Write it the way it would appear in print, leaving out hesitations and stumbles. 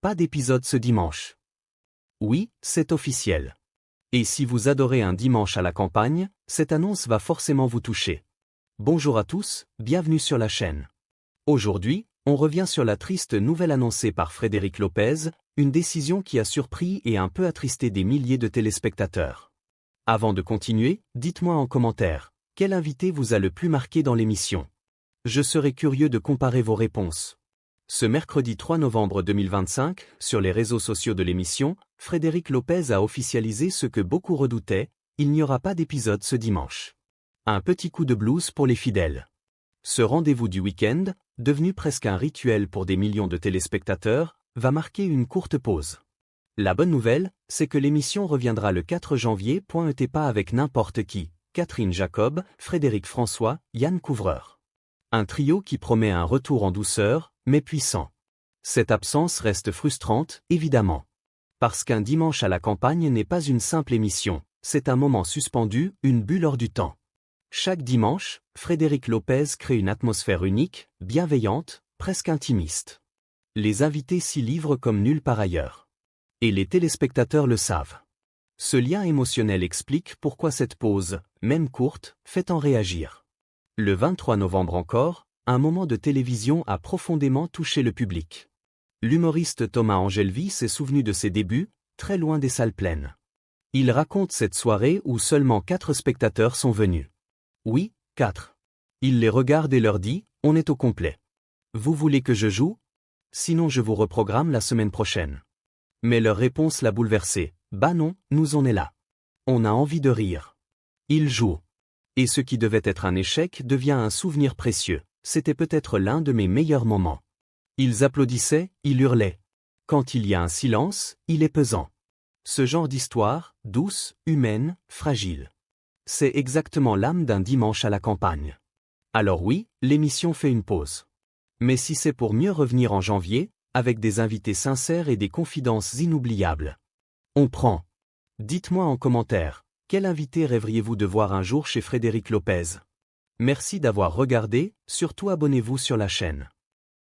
Pas d'épisode ce dimanche. Oui, c'est officiel. Et si vous adorez un dimanche à la campagne, cette annonce va forcément vous toucher. Bonjour à tous, bienvenue sur la chaîne. Aujourd'hui, on revient sur la triste nouvelle annoncée par Frédéric Lopez, une décision qui a surpris et un peu attristé des milliers de téléspectateurs. Avant de continuer, dites-moi en commentaire, quel invité vous a le plus marqué dans l'émission? Je serais curieux de comparer vos réponses. Ce mercredi 3 novembre 2025, sur les réseaux sociaux de l'émission, Frédéric Lopez a officialisé ce que beaucoup redoutaient, il n'y aura pas d'épisode ce dimanche. Un petit coup de blues pour les fidèles. Ce rendez-vous du week-end, devenu presque un rituel pour des millions de téléspectateurs, va marquer une courte pause. La bonne nouvelle, c'est que l'émission reviendra le 4 janvier. Et pas avec n'importe qui, Catherine Jacob, Frédéric François, Yann Couvreur. Un trio qui promet un retour en douceur, mais puissant. Cette absence reste frustrante, évidemment. Parce qu'un dimanche à la campagne n'est pas une simple émission, c'est un moment suspendu, une bulle hors du temps. Chaque dimanche, Frédéric Lopez crée une atmosphère unique, bienveillante, presque intimiste. Les invités s'y livrent comme nulle part ailleurs. Et les téléspectateurs le savent. Ce lien émotionnel explique pourquoi cette pause, même courte, fait tant réagir. Le 23 novembre encore, un moment de télévision a profondément touché le public. L'humoriste Thomas Angelvis s'est souvenu de ses débuts, très loin des salles pleines. Il raconte cette soirée où seulement 4 spectateurs sont venus. Oui, 4. Il les regarde et leur dit, on est au complet. Vous voulez que je joue? Sinon je vous reprogramme la semaine prochaine. Mais leur réponse l'a bouleversé. Bah non, nous on est là. On a envie de rire. Il joue. Et ce qui devait être un échec devient un souvenir précieux. C'était peut-être l'un de mes meilleurs moments. Ils applaudissaient, ils hurlaient. Quand il y a un silence, il est pesant. Ce genre d'histoire, douce, humaine, fragile. C'est exactement l'âme d'un dimanche à la campagne. Alors oui, l'émission fait une pause. Mais si c'est pour mieux revenir en janvier, avec des invités sincères et des confidences inoubliables. On prend. Dites-moi en commentaire, quel invité rêveriez-vous de voir un jour chez Frédéric Lopez? Merci d'avoir regardé, surtout abonnez-vous sur la chaîne.